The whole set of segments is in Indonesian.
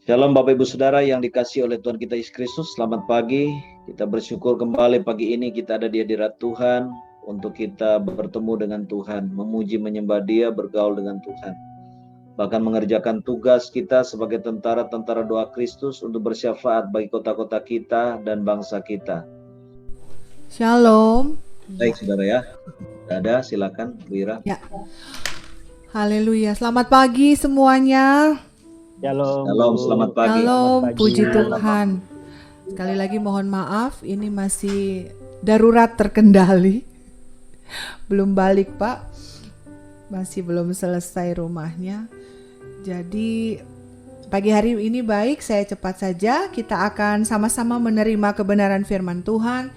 Shalom Bapak Ibu Saudara yang dikasihi oleh Tuhan kita Yesus Kristus. Selamat pagi. Kita bersyukur kembali pagi ini kita ada di hadirat Tuhan untuk kita bertemu dengan Tuhan, memuji menyembah Dia, bergaul dengan Tuhan. Bahkan mengerjakan tugas kita sebagai tentara-tentara doa Kristus untuk bersyafaat bagi kota-kota kita dan bangsa kita. Shalom. Baik Saudara ya. Ada, silakan Bu Ira. Ya. Haleluya. Selamat pagi semuanya. Shalom, selamat pagi. Shalom, puji Tuhan. Sekali lagi mohon maaf, ini masih darurat terkendali. Belum balik Pak, masih belum selesai rumahnya. Jadi pagi hari ini baik, saya cepat saja. Kita akan sama-sama menerima kebenaran firman Tuhan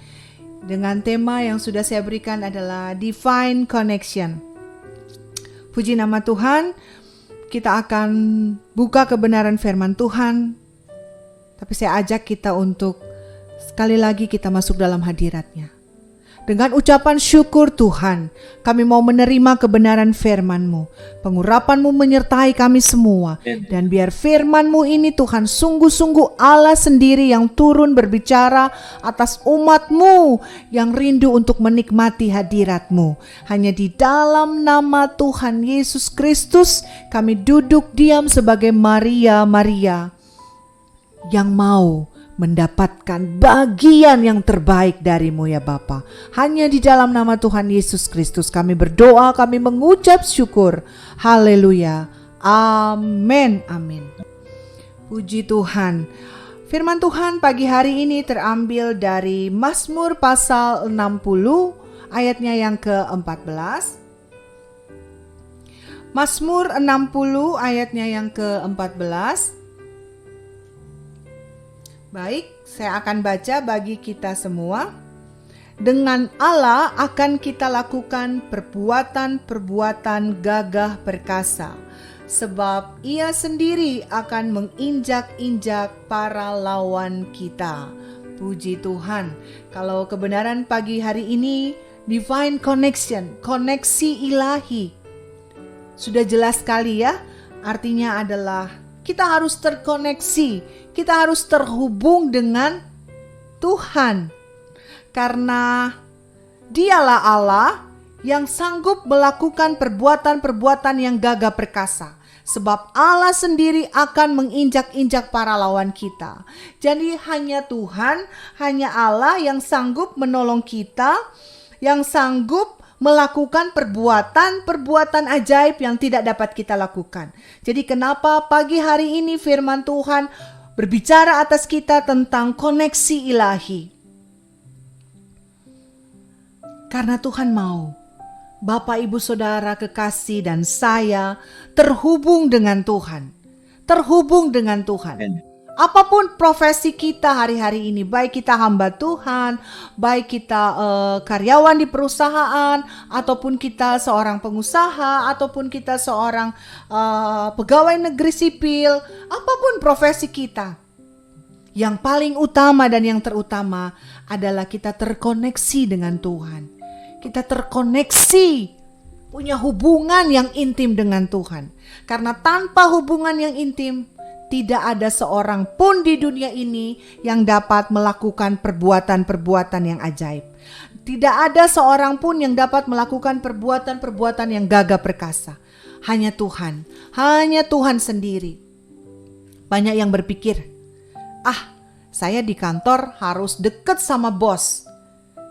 dengan tema yang sudah saya berikan adalah Divine Connection. Puji nama Tuhan. Kita akan buka kebenaran firman Tuhan. Tapi saya ajak kita untuk sekali lagi kita masuk dalam hadirat-Nya. Dengan ucapan syukur Tuhan, kami mau menerima kebenaran firman-Mu. Pengurapan-Mu menyertai kami semua. Dan biar firman-Mu ini Tuhan sungguh-sungguh Allah sendiri yang turun berbicara atas umat-Mu yang rindu untuk menikmati hadirat-Mu. Hanya di dalam nama Tuhan Yesus Kristus kami duduk diam sebagai Maria yang mau mendapatkan bagian yang terbaik dari-Mu ya Bapa. Hanya di dalam nama Tuhan Yesus Kristus kami berdoa, kami mengucap syukur. Haleluya. Amin. Amin. Puji Tuhan. Firman Tuhan pagi hari ini terambil dari Mazmur pasal 60 ayatnya yang ke-14. Mazmur 60 ayatnya yang ke-14. Baik, saya akan baca bagi kita semua. Dengan Allah akan kita lakukan perbuatan-perbuatan gagah perkasa, sebab Ia sendiri akan menginjak-injak para lawan kita. Puji Tuhan. Kalau kebenaran pagi hari ini, divine connection, koneksi ilahi. Sudah jelas sekali ya, artinya adalah kita harus terkoneksi. Kita harus terhubung dengan Tuhan. Karena Dialah Allah yang sanggup melakukan perbuatan-perbuatan yang gagah perkasa. Sebab Allah sendiri akan menginjak-injak para lawan kita. Jadi hanya Tuhan, hanya Allah yang sanggup menolong kita, yang sanggup melakukan perbuatan-perbuatan ajaib yang tidak dapat kita lakukan. Jadi kenapa pagi hari ini firman Tuhan berbicara atas kita tentang koneksi ilahi? Karena Tuhan mau Bapak, Ibu, Saudara, kekasih dan saya terhubung dengan Tuhan. Terhubung dengan Tuhan. Apapun profesi kita hari-hari ini, baik kita hamba Tuhan, baik kita karyawan di perusahaan, ataupun kita seorang pengusaha, ataupun kita seorang pegawai negeri sipil, apapun profesi kita, yang paling utama dan yang terutama adalah kita terkoneksi dengan Tuhan. Kita terkoneksi, punya hubungan yang intim dengan Tuhan. Karena tanpa hubungan yang intim, tidak ada seorang pun di dunia ini yang dapat melakukan perbuatan-perbuatan yang ajaib. Tidak ada seorang pun yang dapat melakukan perbuatan-perbuatan yang gagah perkasa. Hanya Tuhan sendiri. Banyak yang berpikir, saya di kantor harus deket sama bos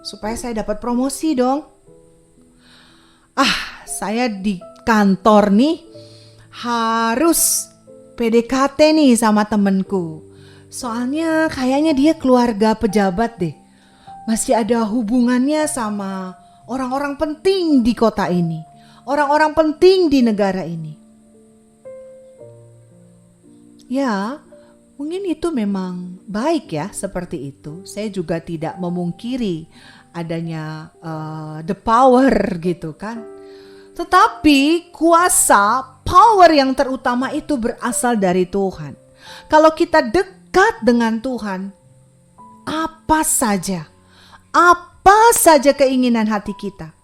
supaya saya dapat promosi dong. Saya di kantor nih harus PDKT nih sama temenku. Soalnya kayaknya dia keluarga pejabat deh. Masih ada hubungannya sama orang-orang penting di kota ini. Orang-orang penting di negara ini. Ya, mungkin itu memang baik ya seperti itu. Saya juga tidak memungkiri adanya the power gitu kan. Tetapi kuasa, power yang terutama itu berasal dari Tuhan. Kalau kita dekat dengan Tuhan, apa saja keinginan hati kita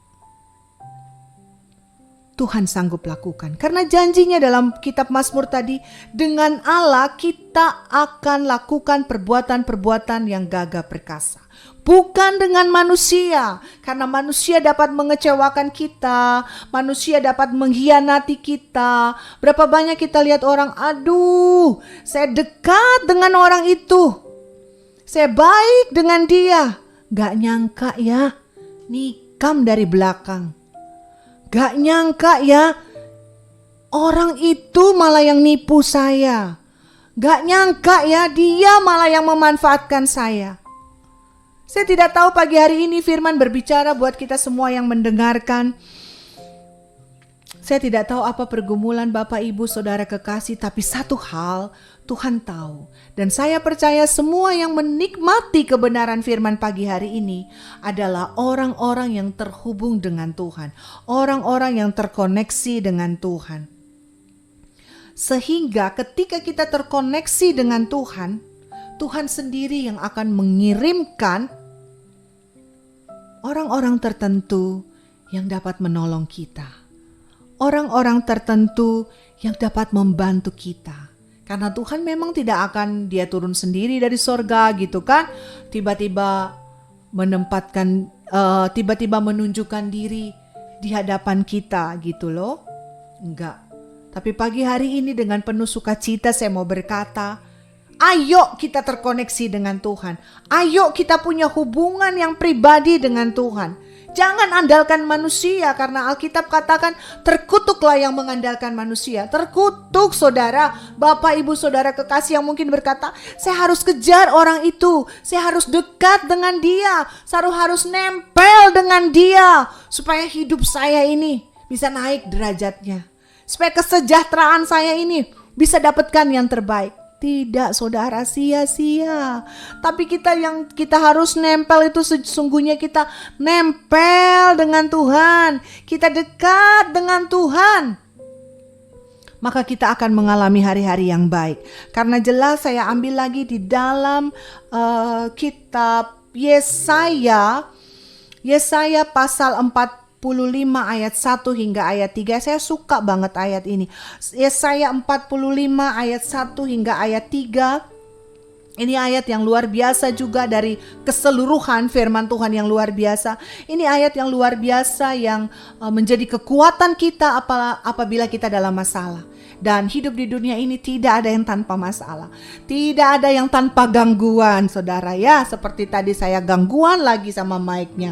Tuhan sanggup lakukan. Karena janjinya dalam kitab Mazmur tadi, dengan Allah kita akan lakukan perbuatan-perbuatan yang gagah perkasa. Bukan dengan manusia, karena manusia dapat mengecewakan kita, manusia dapat mengkhianati kita. Berapa banyak kita lihat orang, aduh, saya dekat dengan orang itu, saya baik dengan dia. Gak nyangka ya, nikam dari belakang. Gak nyangka ya, orang itu malah yang nipu saya. Gak nyangka ya, dia malah yang memanfaatkan saya. Saya tidak tahu pagi hari ini firman berbicara buat kita semua yang mendengarkan. Saya tidak tahu apa pergumulan Bapak Ibu Saudara kekasih, tapi satu hal Tuhan tahu. Dan saya percaya semua yang menikmati kebenaran firman pagi hari ini adalah orang-orang yang terhubung dengan Tuhan. Orang-orang yang terkoneksi dengan Tuhan. Sehingga ketika kita terkoneksi dengan Tuhan, Tuhan sendiri yang akan mengirimkan orang-orang tertentu yang dapat menolong kita. Orang-orang tertentu yang dapat membantu kita. Karena Tuhan memang tidak akan dia turun sendiri dari sorga gitu kan. Tiba-tiba menempatkan, tiba-tiba menunjukkan diri di hadapan kita gitu loh. Enggak. Tapi pagi hari ini dengan penuh sukacita saya mau berkata, ayo kita terkoneksi dengan Tuhan. Ayo kita punya hubungan yang pribadi dengan Tuhan. Jangan andalkan manusia, karena Alkitab katakan terkutuklah yang mengandalkan manusia. Terkutuk saudara, Bapak Ibu Saudara kekasih yang mungkin berkata, saya harus kejar orang itu, saya harus dekat dengan dia, saya harus nempel dengan dia, supaya hidup saya ini bisa naik derajatnya, supaya kesejahteraan saya ini bisa dapatkan yang terbaik. Tidak saudara, sia-sia. Tapi kita harus nempel itu sesungguhnya kita nempel dengan Tuhan. Kita dekat dengan Tuhan. Maka kita akan mengalami hari-hari yang baik. Karena jelas saya ambil lagi di dalam kitab Yesaya pasal 45 ayat 1 hingga ayat 3. Saya suka banget ayat ini. Yesaya 45 ayat 1 hingga ayat 3. Ini ayat yang luar biasa juga dari keseluruhan firman Tuhan yang luar biasa. Ini ayat yang luar biasa yang menjadi kekuatan kita apabila kita dalam masalah. Dan hidup di dunia ini tidak ada yang tanpa masalah. Tidak ada yang tanpa gangguan saudara ya. Seperti tadi saya gangguan lagi sama mic-nya.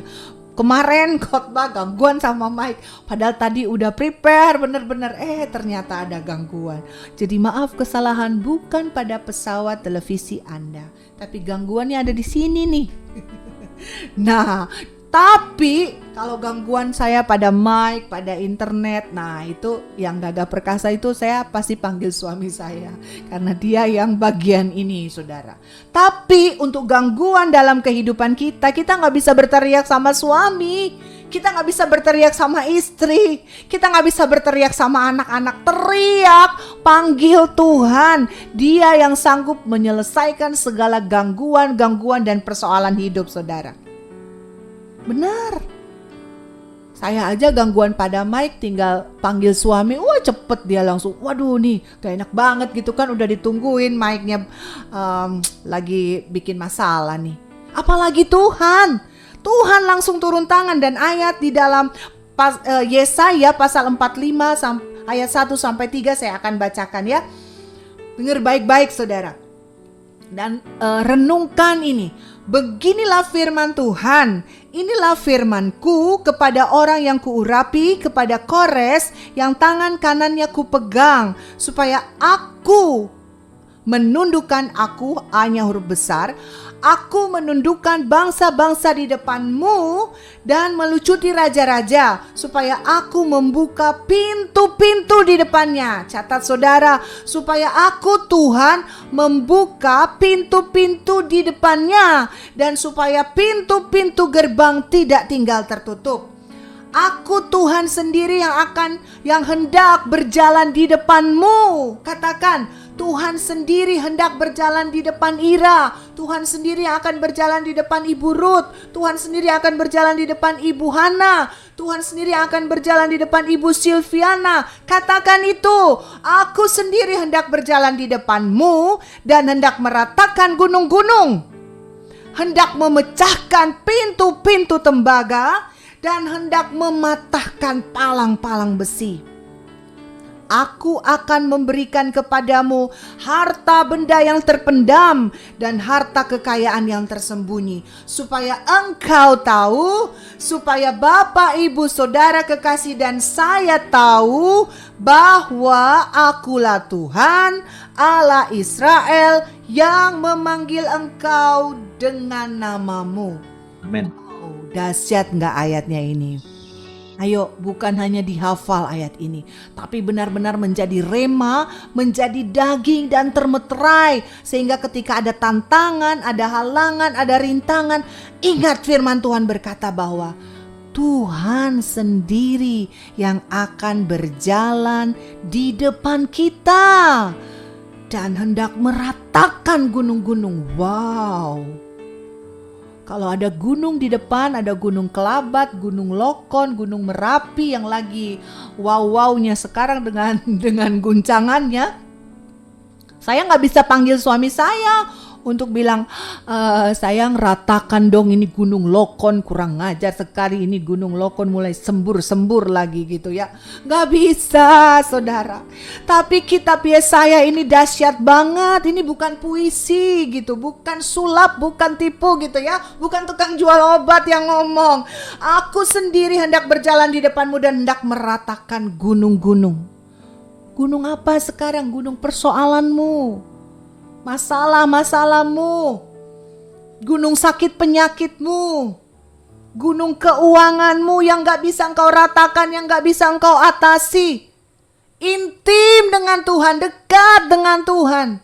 Kemarin khotbah gangguan sama Mike. Padahal tadi udah prepare bener-bener. Ternyata ada gangguan. Jadi maaf, kesalahan bukan pada pesawat televisi Anda, tapi gangguannya ada di sini nih. Nah, tapi kalau gangguan saya pada mic, pada internet, nah itu yang gagah perkasa itu saya pasti panggil suami saya. Karena dia yang bagian ini saudara. Tapi untuk gangguan dalam kehidupan kita gak bisa berteriak sama suami. Kita gak bisa berteriak sama istri. Kita gak bisa berteriak sama anak-anak. Teriak, panggil Tuhan. Dia yang sanggup menyelesaikan segala gangguan dan persoalan hidup saudara. Benar. Saya aja gangguan pada mic tinggal panggil suami, wah cepet dia langsung, waduh nih gak enak banget gitu kan, udah ditungguin mic-nya lagi bikin masalah nih. Apalagi Tuhan langsung turun tangan. Dan ayat di dalam Yesaya pasal 45 ayat 1 sampai 3 saya akan bacakan ya. Dengar baik-baik saudara. Dan renungkan ini. Beginilah firman Tuhan, inilah firmanku kepada orang yang kuurapi, kepada Kores yang tangan kanannya kupegang, supaya aku menundukkan, aku hanya huruf besar, aku menundukkan bangsa-bangsa di depanmu dan melucuti raja-raja, supaya aku membuka pintu-pintu di depannya. Catat saudara, supaya aku Tuhan membuka pintu-pintu di depannya, dan supaya pintu-pintu gerbang tidak tinggal tertutup. Aku Tuhan sendiri yang hendak berjalan di depanmu. Katakan, Tuhan sendiri hendak berjalan di depan Ira. Tuhan sendiri akan berjalan di depan Ibu Ruth. Tuhan sendiri akan berjalan di depan Ibu Hana. Tuhan sendiri akan berjalan di depan Ibu Silviana. Katakan itu, aku sendiri hendak berjalan di depanmu dan hendak meratakan gunung-gunung, hendak memecahkan pintu-pintu tembaga, dan hendak mematahkan palang-palang besi. Aku akan memberikan kepadamu harta benda yang terpendam dan harta kekayaan yang tersembunyi, supaya engkau tahu, supaya Bapak, Ibu, Saudara kekasih dan saya tahu bahwa akulah Tuhan Allah Israel yang memanggil engkau dengan namamu. Amin. Dahsyat nggak ayatnya ini? Ayo, bukan hanya dihafal ayat ini, tapi benar-benar menjadi rema, menjadi daging dan termeterai. Sehingga ketika ada tantangan, ada halangan, ada rintangan, ingat firman Tuhan berkata bahwa Tuhan sendiri yang akan berjalan di depan kita dan hendak meratakan gunung-gunung. Wow! Kalau ada gunung di depan, ada gunung Kelabat, gunung Lokon, gunung Merapi yang lagi wow-wownya sekarang dengan guncangannya. Saya nggak bisa panggil suami saya untuk bilang, sayang ratakan dong ini gunung Lokon, kurang ngajar sekali ini gunung Lokon mulai sembur-sembur lagi gitu ya. Nggak bisa saudara. Tapi kitab Yesaya ini dahsyat banget. Ini bukan puisi gitu, bukan sulap, bukan tipu gitu ya. Bukan tukang jual obat yang ngomong. Aku sendiri hendak berjalan di depanmu dan hendak meratakan gunung-gunung. Gunung apa sekarang? Gunung persoalanmu, masalah-masalahmu, gunung sakit penyakitmu, gunung keuanganmu yang gak bisa engkau ratakan, yang gak bisa engkau atasi. Intim dengan Tuhan, dekat dengan Tuhan.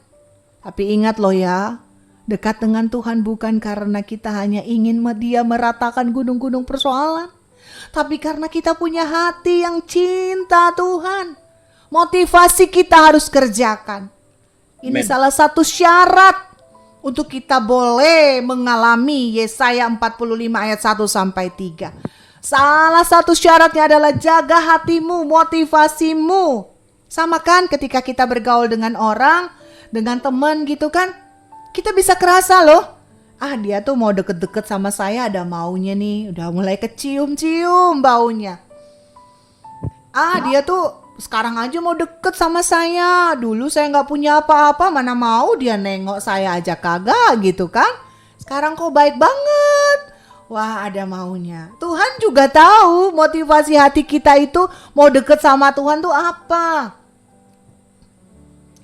Tapi ingat loh ya, dekat dengan Tuhan bukan karena kita hanya ingin Dia meratakan gunung-gunung persoalan, tapi karena kita punya hati yang cinta Tuhan. Motivasi kita harus kerjakan. Ini salah satu syarat untuk kita boleh mengalami Yesaya 45 ayat 1 sampai 3. Salah satu syaratnya adalah jaga hatimu, motivasimu. Sama kan ketika kita bergaul dengan orang, dengan teman gitu kan, kita bisa kerasa loh, dia tuh mau deket-deket sama saya, ada maunya nih, udah mulai kecium-cium baunya. Dia tuh sekarang aja mau deket sama saya. Dulu saya gak punya apa-apa, mana mau dia nengok saya aja kagak gitu kan. Sekarang kok baik banget. Wah, ada maunya. Tuhan juga tahu motivasi hati kita itu mau deket sama Tuhan tuh apa.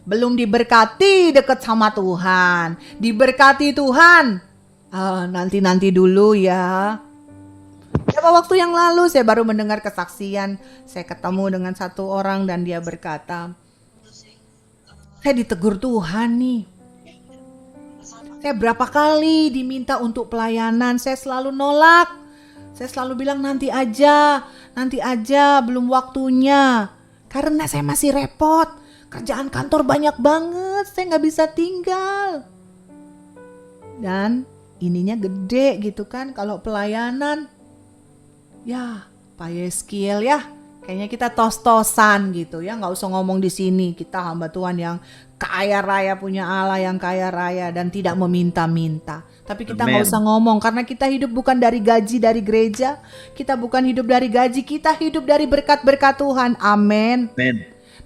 Belum diberkati deket sama Tuhan, diberkati Tuhan, nanti dulu ya. Beberapa waktu yang lalu saya baru mendengar kesaksian. Saya ketemu dengan satu orang dan dia berkata, saya ditegur Tuhan nih. Saya berapa kali diminta untuk pelayanan, saya selalu nolak. Saya selalu bilang nanti aja, belum waktunya. Karena saya masih repot, kerjaan kantor banyak banget, saya gak bisa tinggal. Dan ininya gede gitu kan kalau pelayanan. Ya, Pak Yeskiel ya, kayaknya kita tos-tosan gitu ya, nggak usah ngomong di sini. Kita hamba Tuhan yang kaya raya, punya Allah yang kaya raya dan tidak meminta-minta. Tapi kita nggak usah ngomong karena kita hidup bukan dari gaji dari gereja, kita bukan hidup dari gaji, kita hidup dari berkat-berkat Tuhan. Amin.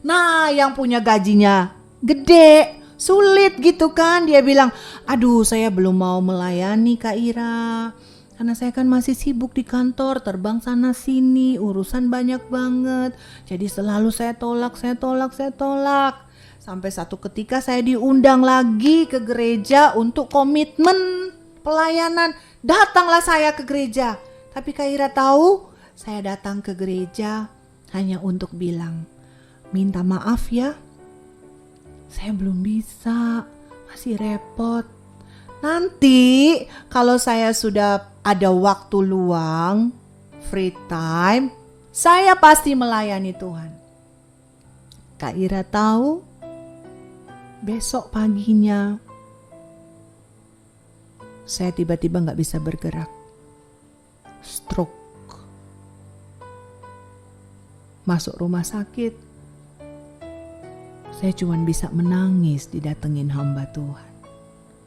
Nah, yang punya gajinya gede, sulit gitu kan, dia bilang, aduh saya belum mau melayani Kak Ira. Karena saya kan masih sibuk di kantor, terbang sana sini, urusan banyak banget. Jadi selalu saya tolak. Sampai satu ketika saya diundang lagi ke gereja untuk komitmen pelayanan. Datanglah saya ke gereja. Tapi Kak Ira tahu, saya datang ke gereja hanya untuk bilang, minta maaf ya, saya belum bisa, masih repot. Nanti kalau saya sudah ada waktu luang, free time, saya pasti melayani Tuhan. Kak Ira tahu, Besok paginya saya tiba-tiba gak bisa bergerak. Stroke. Masuk rumah sakit. Saya cuma bisa menangis didatengin hamba Tuhan.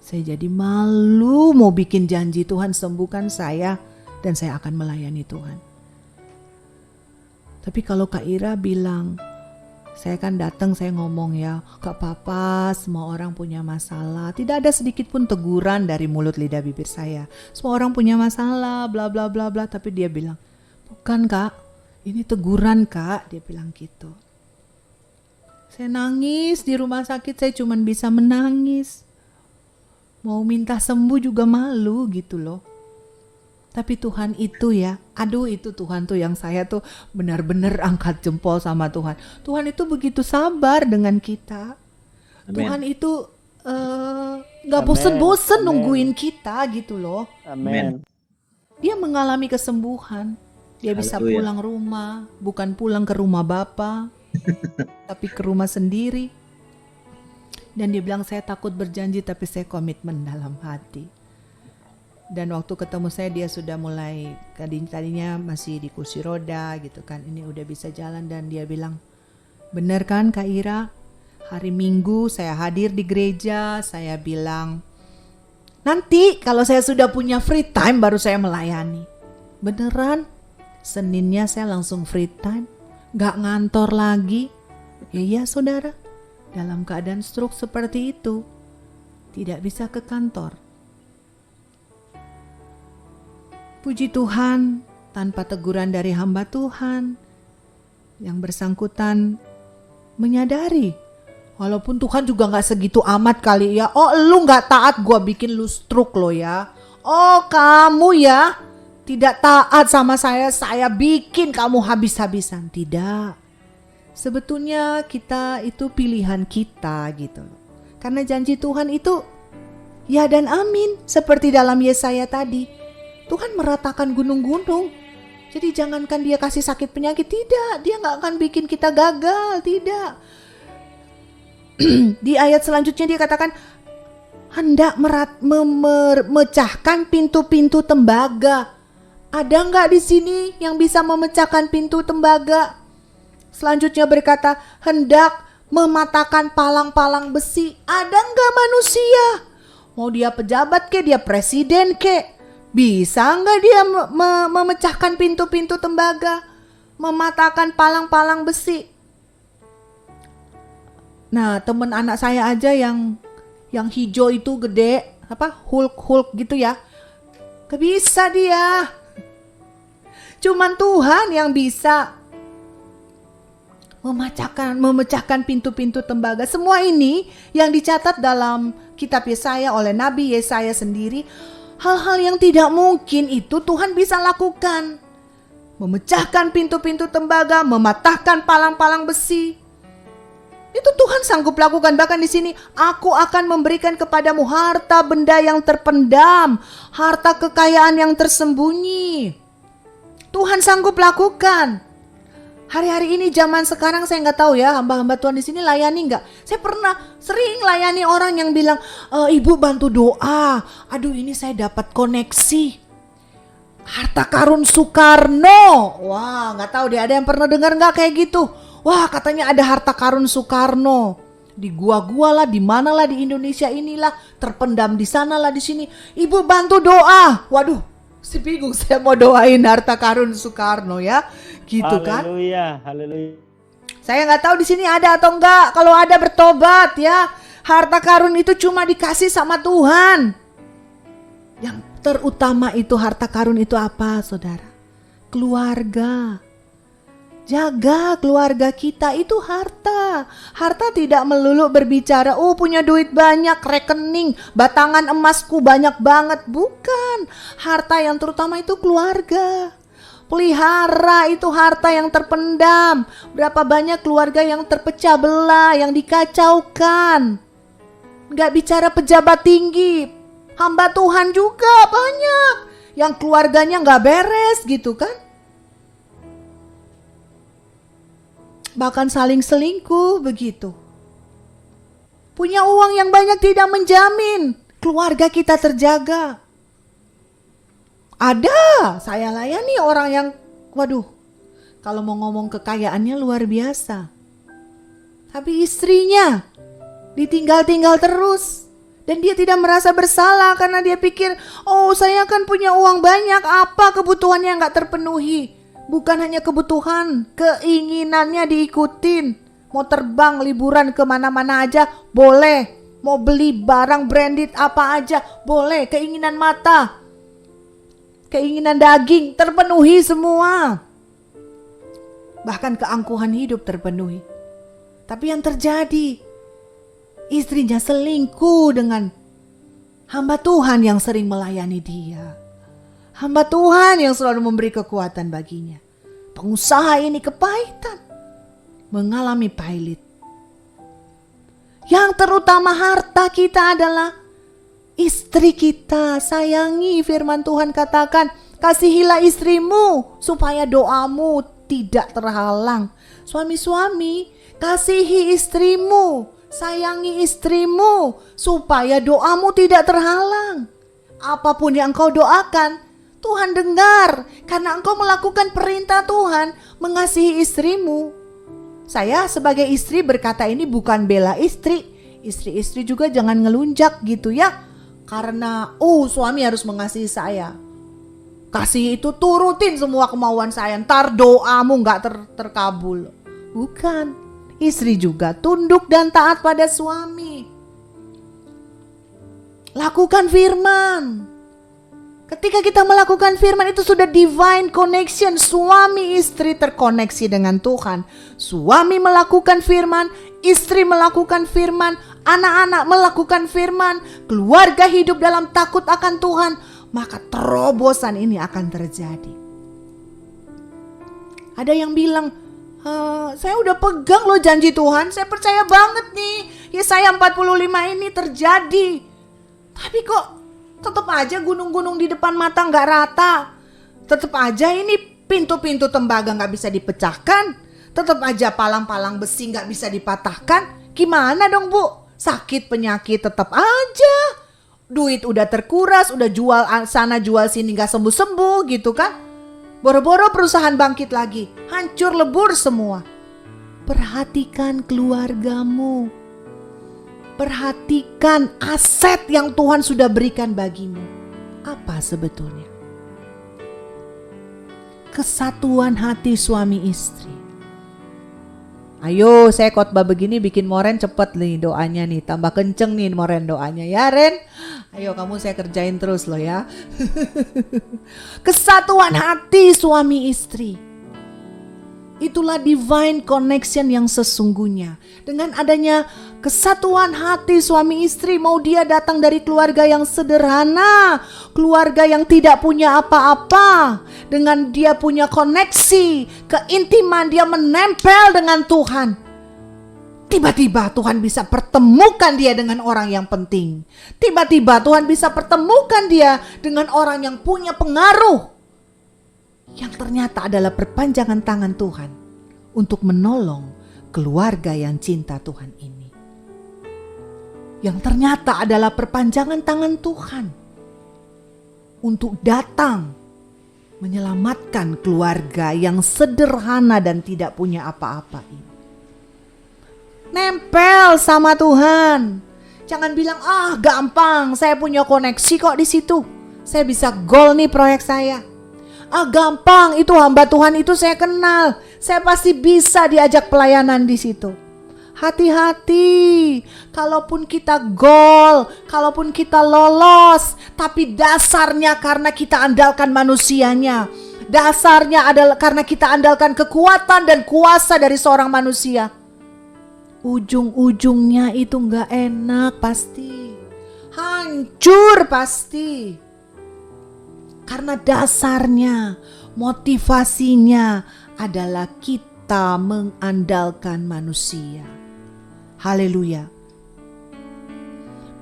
Saya jadi malu mau bikin janji, Tuhan sembuhkan saya dan saya akan melayani Tuhan. Tapi kalau Kak Ira bilang, saya kan datang, saya ngomong ya, gak apa-apa, semua orang punya masalah. Tidak ada sedikit pun teguran dari mulut lidah bibir saya. Semua orang punya masalah, bla bla bla bla. Tapi dia bilang, bukan Kak, ini teguran Kak. Dia bilang gitu. Saya nangis di rumah sakit, saya cuma bisa menangis. Mau minta sembuh juga malu gitu loh. Tapi Tuhan itu ya, aduh itu Tuhan tuh yang saya tuh benar-benar angkat jempol sama Tuhan. Tuhan itu begitu sabar dengan kita. Amen. Tuhan itu gak bosen-bosen nungguin kita gitu loh. Amin. Dia mengalami kesembuhan. Dia bisa pulang rumah, bukan pulang ke rumah Bapa, tapi ke rumah sendiri. Dan dia bilang, saya takut berjanji tapi saya komitmen dalam hati. Dan waktu ketemu saya dia sudah mulai, tadinya masih di kursi roda gitu kan, ini udah bisa jalan. Dan dia bilang, bener kan Kak Ira, hari Minggu saya hadir di gereja, saya bilang nanti kalau saya sudah punya free time baru saya melayani. Beneran, Seninnya saya langsung free time, gak ngantor lagi. Ya saudara, dalam keadaan stroke seperti itu tidak bisa ke kantor. Puji Tuhan, tanpa teguran dari hamba Tuhan, yang bersangkutan menyadari, walaupun Tuhan juga gak segitu amat kali ya, oh lu gak taat gua bikin lu stroke lo ya, oh kamu ya tidak taat sama saya bikin kamu habis-habisan. Tidak, sebetulnya kita itu pilihan kita gitu loh. Karena janji Tuhan itu ya dan amin, seperti dalam Yesaya tadi. Tuhan meratakan gunung-gunung. Jadi jangankan dia kasih sakit penyakit, tidak. Dia gak akan bikin kita gagal, tidak. Di ayat selanjutnya dia katakan, hendak memecahkan pintu-pintu tembaga. Ada gak di sini yang bisa memecahkan pintu tembaga? Selanjutnya berkata, hendak mematahkan palang-palang besi. Ada gak manusia? Mau dia pejabat ke, dia presiden ke, bisa nggak dia memecahkan pintu-pintu tembaga, mematahkan palang-palang besi? Nah, temen anak saya aja yang hijau itu gede, apa Hulk gitu ya, gak bisa dia. Cuman Tuhan yang bisa memecahkan pintu-pintu tembaga. Semua ini yang dicatat dalam kitab Yesaya oleh Nabi Yesaya sendiri. Hal-hal yang tidak mungkin itu Tuhan bisa lakukan. Memecahkan pintu-pintu tembaga, mematahkan palang-palang besi. Itu Tuhan sanggup lakukan. Bahkan di sini, aku akan memberikan kepadamu harta benda yang terpendam, harta kekayaan yang tersembunyi. Tuhan sanggup lakukan. Hari-hari ini zaman sekarang saya nggak tahu ya, hamba-hamba Tuhan di sini layani nggak? Saya sering layani orang yang bilang, ibu bantu doa. Aduh ini saya dapat koneksi harta karun Soekarno. Wah nggak tahu deh, ada yang pernah dengar nggak kayak gitu? Wah katanya ada harta karun Soekarno di gua-gua lah, di mana lah di Indonesia inilah, terpendam di sana lah di sini. Ibu bantu doa. Waduh. Si bingung saya mau doain harta karun Soekarno ya, gitu kan? Haleluya, haleluya. Saya nggak tahu di sini ada atau enggak. Kalau ada bertobat ya. Harta karun itu cuma dikasih sama Tuhan. Yang terutama itu harta karun itu apa, saudara? Keluarga. Jaga keluarga kita, itu harta. Harta tidak melulu berbicara, oh punya duit banyak, rekening, batangan emasku banyak banget. Bukan. Harta yang terutama itu keluarga. Pelihara itu harta yang terpendam. Berapa banyak keluarga yang terpecah belah, yang dikacaukan. Gak bicara pejabat tinggi, hamba Tuhan juga banyak yang keluarganya gak beres gitu kan. Bahkan saling selingkuh begitu. Punya uang yang banyak tidak menjamin keluarga kita terjaga. Ada, saya layani orang yang, waduh, kalau mau ngomong kekayaannya luar biasa. Tapi istrinya ditinggal-tinggal terus. Dan dia tidak merasa bersalah karena dia pikir, oh saya kan punya uang banyak, apa kebutuhannya gak terpenuhi. Bukan hanya kebutuhan, keinginannya diikutin. Mau terbang, liburan kemana-mana aja, boleh. Mau beli barang branded apa aja, boleh. Keinginan mata, keinginan daging, terpenuhi semua. Bahkan keangkuhan hidup terpenuhi. Tapi yang terjadi, istrinya selingkuh dengan hamba Tuhan yang sering melayani dia. Hamba Tuhan yang selalu memberi kekuatan baginya. Pengusaha ini kepahitan, mengalami pailit. Yang terutama harta kita adalah istri kita. Sayangi, firman Tuhan katakan, kasihilah istrimu supaya doamu tidak terhalang. Suami-suami, kasihi istrimu, sayangi istrimu supaya doamu tidak terhalang. Apapun yang engkau doakan, Tuhan dengar karena engkau melakukan perintah Tuhan mengasihi istrimu. Saya sebagai istri berkata ini bukan bela istri. Istri-istri juga jangan ngelunjak gitu ya. Karena suami harus mengasihi saya. Kasih itu turutin semua kemauan saya, ntar doamu gak terkabul. Bukan. Istri juga tunduk dan taat pada suami. Lakukan firman. Ketika kita melakukan firman itu sudah divine connection. Suami istri terkoneksi dengan Tuhan. Suami melakukan firman, istri melakukan firman, anak-anak melakukan firman, keluarga hidup dalam takut akan Tuhan, maka terobosan ini akan terjadi. Ada yang bilang, saya udah pegang loh janji Tuhan, saya percaya banget nih Yesaya 45 ini terjadi. Tapi kok tetap aja gunung-gunung di depan mata gak rata. Tetap aja ini pintu-pintu tembaga gak bisa dipecahkan. Tetap aja palang-palang besi gak bisa dipatahkan. Gimana dong Bu? Sakit penyakit tetap aja. Duit udah terkuras, udah jual sana jual sini gak sembuh-sembuh gitu kan. Boro-boro perusahaan bangkit lagi, hancur lebur semua. Perhatikan keluargamu. Perhatikan aset yang Tuhan sudah berikan bagimu. Apa sebetulnya? Kesatuan hati suami istri. Ayo, saya khotbah begini bikin Moren cepet nih doanya nih. Tambah kenceng nih Moren doanya ya Ren. Ayo kamu saya kerjain terus loh ya. Kesatuan hati suami istri. Itulah divine connection yang sesungguhnya. Dengan adanya kesatuan hati suami istri, mau dia datang dari keluarga yang sederhana, keluarga yang tidak punya apa-apa, dengan dia punya koneksi, keintiman, dia menempel dengan Tuhan. Tiba-tiba Tuhan bisa pertemukan dia dengan orang yang penting. Tiba-tiba Tuhan bisa pertemukan dia dengan orang yang punya pengaruh, yang ternyata adalah perpanjangan tangan Tuhan untuk menolong keluarga yang cinta Tuhan ini. Yang ternyata adalah perpanjangan tangan Tuhan untuk datang menyelamatkan keluarga yang sederhana dan tidak punya apa-apa ini. Nempel sama Tuhan. Jangan bilang, gampang, saya punya koneksi kok di situ. Saya bisa goal nih proyek saya. Gampang, itu hamba Tuhan itu saya kenal. Saya pasti bisa diajak pelayanan di situ. Hati-hati, kalaupun kita goal, kalaupun kita lolos, tapi dasarnya karena kita andalkan manusianya. Dasarnya adalah karena kita andalkan kekuatan dan kuasa dari seorang manusia. Ujung-ujungnya itu gak enak pasti. Hancur pasti. Karena dasarnya, motivasinya adalah kita mengandalkan manusia. Haleluya.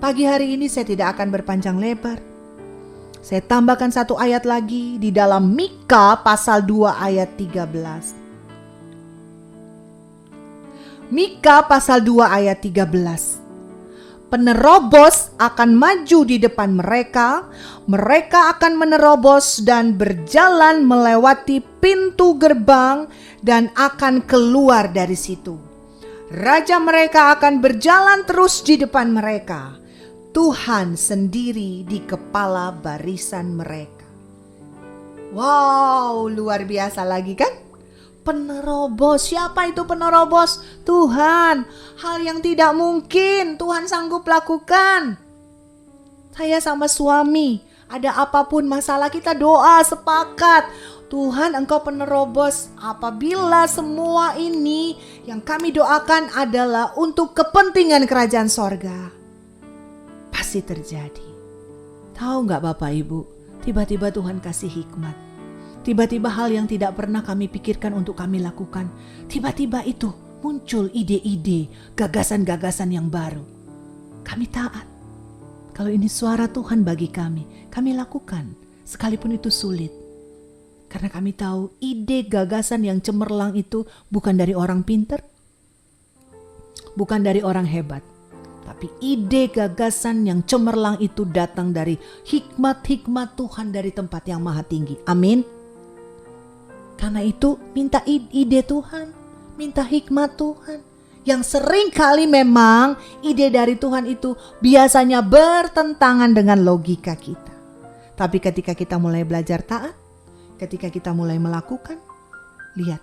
Pagi hari ini saya tidak akan berpanjang lebar. Saya tambahkan satu ayat lagi di dalam Mika pasal 2 ayat 13. Mika pasal 2 ayat 13. Penerobos akan maju di depan mereka. Mereka akan menerobos dan berjalan melewati pintu gerbang dan akan keluar dari situ. Raja mereka akan berjalan terus di depan mereka. Tuhan sendiri di kepala barisan mereka. Wow, luar biasa lagi kan? Penerobos, siapa itu penerobos? Tuhan. Hal yang tidak mungkin Tuhan sanggup lakukan. Saya sama suami, ada apapun masalah kita doa sepakat. Tuhan, Engkau penerobos. Apabila semua ini yang kami doakan adalah untuk kepentingan kerajaan sorga, pasti terjadi. Tahu gak Bapak Ibu, tiba-tiba Tuhan kasih hikmat. Tiba-tiba hal yang tidak pernah kami pikirkan untuk kami lakukan, tiba-tiba itu muncul ide-ide, gagasan-gagasan yang baru. Kami taat. Kalau ini suara Tuhan bagi kami lakukan, sekalipun itu sulit. Karena kami tahu ide gagasan yang cemerlang itu bukan dari orang pintar, bukan dari orang hebat. Tapi ide gagasan yang cemerlang itu datang dari hikmat-hikmat Tuhan dari tempat yang maha tinggi. Amin. Karena itu minta ide Tuhan, minta hikmat Tuhan. Yang sering kali memang ide dari Tuhan itu biasanya bertentangan dengan logika kita. Tapi ketika kita mulai belajar taat, ketika kita mulai melakukan, lihat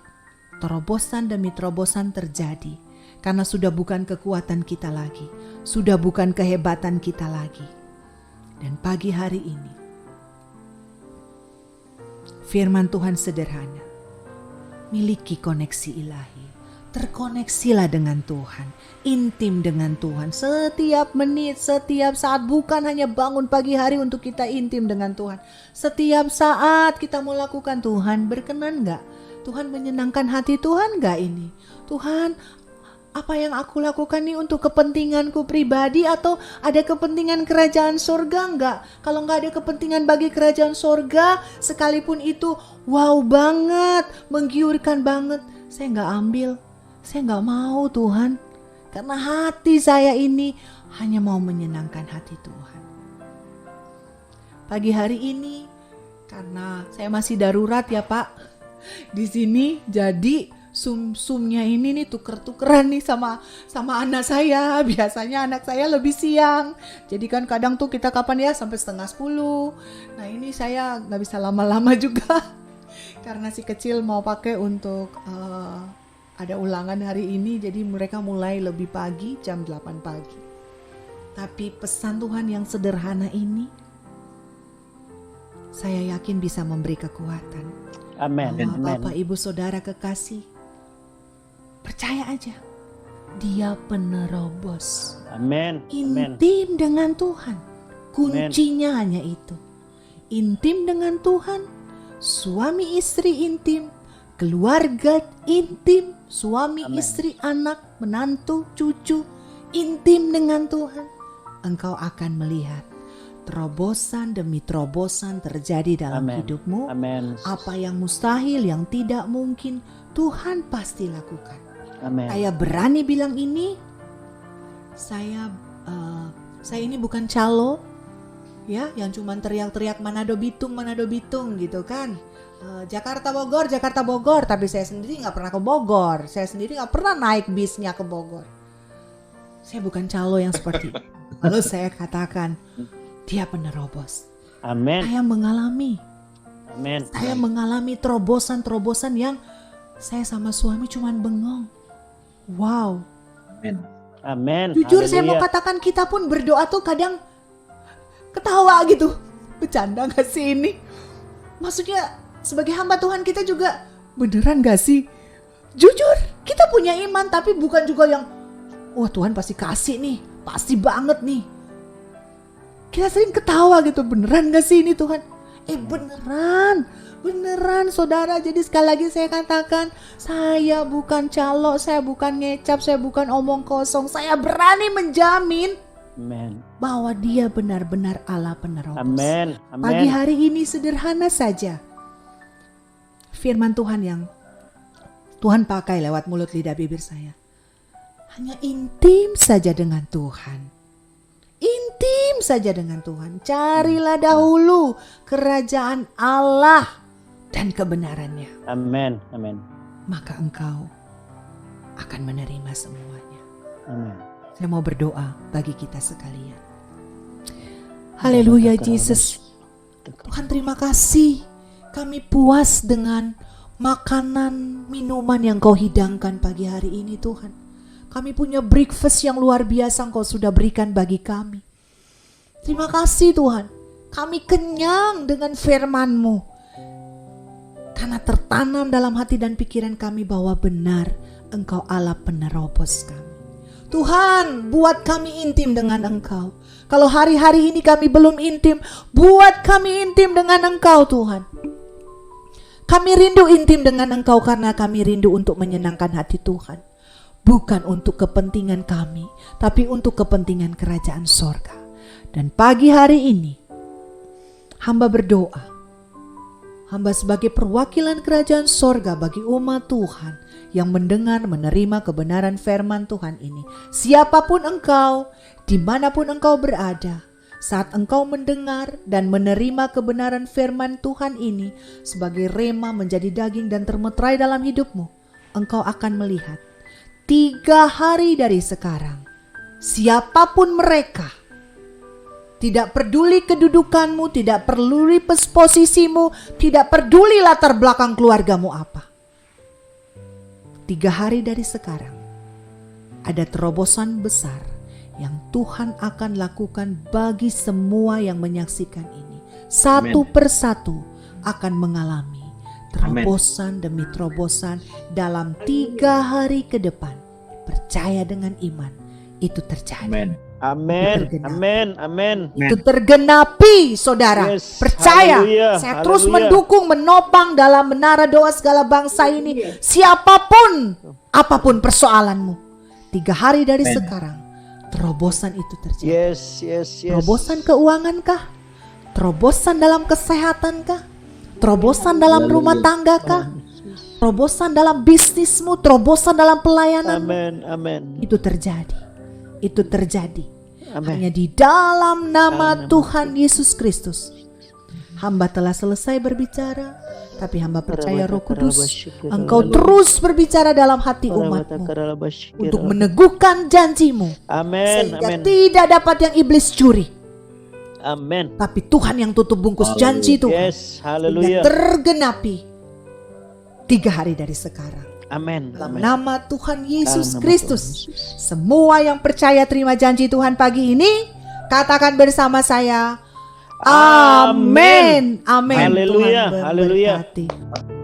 terobosan demi terobosan terjadi. Karena sudah bukan kekuatan kita lagi, sudah bukan kehebatan kita lagi. Dan pagi hari ini, firman Tuhan sederhana. Miliki koneksi ilahi. Terkoneksilah dengan Tuhan. Intim dengan Tuhan. Setiap menit, setiap saat. Bukan hanya bangun pagi hari untuk kita intim dengan Tuhan. Setiap saat kita mau lakukan, Tuhan berkenan gak? Tuhan menyenangkan hati Tuhan gak ini? Tuhan, apa yang aku lakukan ini untuk kepentinganku pribadi atau ada kepentingan kerajaan surga enggak? Kalau enggak ada kepentingan bagi kerajaan surga, sekalipun itu wow banget, menggiurkan banget, saya enggak ambil. Saya enggak mau Tuhan. Karena hati saya ini hanya mau menyenangkan hati Tuhan. Pagi hari ini, karena saya masih darurat ya Pak, di sini jadi sum-sumnya ini nih tuker-tukeran nih sama anak saya. Biasanya anak saya lebih siang. Jadi kan kadang tuh kita kapan ya sampai 9:30. Nah ini saya gak bisa lama-lama juga. Karena si kecil mau pakai untuk ada ulangan hari ini. Jadi mereka mulai lebih pagi, jam 8 pagi. Tapi pesan Tuhan yang sederhana ini, saya yakin bisa memberi kekuatan. Amin. Bapak Ibu Saudara kekasih, percaya aja, Dia penerobos. Amin. Intim dengan Tuhan. Kuncinya hanya itu. Intim dengan Tuhan, suami istri intim, keluarga intim, suami istri, anak, menantu, cucu, intim dengan Tuhan. Engkau akan melihat terobosan demi terobosan terjadi dalam hidupmu. Apa yang mustahil, yang tidak mungkin, Tuhan pasti lakukan. Saya berani bilang ini. Saya ini bukan calo, ya, yang cuman teriak-teriak Manado Bitung gitu kan. Jakarta Bogor, tapi saya sendiri nggak pernah ke Bogor. Saya sendiri nggak pernah naik bisnya ke Bogor. Saya bukan calo yang seperti itu. Lalu saya katakan, Dia penerobos. Amin. Saya mengalami. Amin. Saya mengalami terobosan-terobosan yang saya sama suami cuman bengong. Wow. Amin. Jujur saya mau katakan kita pun berdoa tuh kadang ketawa gitu. Bercanda gak sih ini? Maksudnya sebagai hamba Tuhan kita juga beneran gak sih? Jujur kita punya iman tapi bukan juga yang wah Tuhan pasti kasih nih, pasti banget nih. Kita sering ketawa gitu, beneran gak sih ini Tuhan? Beneran saudara. Jadi sekali lagi saya katakan, saya bukan calo, saya bukan ngecap, saya bukan omong kosong. Saya berani menjamin bahwa Dia benar-benar Allah penerobos. Amin. Pagi hari ini sederhana saja. Firman Tuhan yang Tuhan pakai lewat mulut lidah bibir saya. Hanya intim saja dengan Tuhan. intim saja dengan Tuhan. Carilah dahulu kerajaan Allah dan kebenarannya. Amin. Amin. Maka engkau akan menerima semuanya. Amin. Saya mau berdoa bagi kita sekalian. Haleluya Yesus. Tuhan terima kasih. Kami puas dengan makanan, minuman yang Kau hidangkan pagi hari ini Tuhan. Kami punya breakfast yang luar biasa Engkau sudah berikan bagi kami. Terima kasih Tuhan. Kami kenyang dengan firman-Mu. Karena tertanam dalam hati dan pikiran kami bahwa benar Engkau Allah penerobos kami. Tuhan, buat kami intim dengan Engkau. Kalau hari-hari ini kami belum intim, buat kami intim dengan Engkau Tuhan. Kami rindu intim dengan Engkau karena kami rindu untuk menyenangkan hati Tuhan. Bukan untuk kepentingan kami, tapi untuk kepentingan kerajaan sorga. Dan pagi hari ini, hamba berdoa. Hamba sebagai perwakilan kerajaan sorga bagi umat Tuhan yang mendengar, menerima kebenaran firman Tuhan ini. Siapapun engkau, dimanapun engkau berada, saat engkau mendengar dan menerima kebenaran firman Tuhan ini sebagai rema menjadi daging dan termeterai dalam hidupmu, engkau akan melihat 3 hari dari sekarang, siapapun mereka, tidak peduli kedudukanmu, tidak peduli posisimu, tidak peduli latar belakang keluargamu apa. 3 hari dari sekarang, ada terobosan besar yang Tuhan akan lakukan bagi semua yang menyaksikan ini. Satu persatu akan mengalami terobosan demi terobosan dalam 3 hari ke depan. Percaya dengan iman, itu terjadi. Amin. Amin. Amin. Itu tergenapi, saudara. Yes. Percaya. Haleluya. Saya terus Haleluya. mendukung, menopang dalam menara doa segala bangsa ini. Siapapun, apapun persoalanmu, 3 hari dari sekarang, terobosan itu terjadi. Yes. Terobosan keuangan kah? Terobosan dalam kesehatan kah? Terobosan dalam rumah tangga kah? Terobosan dalam bisnismu, terobosan dalam pelayananmu. Amin. Itu terjadi. Itu terjadi. Amin. Hanya di dalam nama Tuhan Yesus Kristus. Hamba telah selesai berbicara, tapi hamba percaya Roh Kudus, Engkau terus berbicara dalam hati umatmu untuk meneguhkan janjimu. Amin. Sehingga tidak dapat yang iblis curi. Amin. Tapi Tuhan yang tutup bungkus janji Tuhan. Yes. Haleluya. Tergenapi 3 hari dari sekarang. Amin. Dalam nama Tuhan Yesus Kristus. Semua yang percaya terima janji Tuhan pagi ini, katakan bersama saya, Amin. Amin. Haleluya. Tuhan Haleluya. memberkati.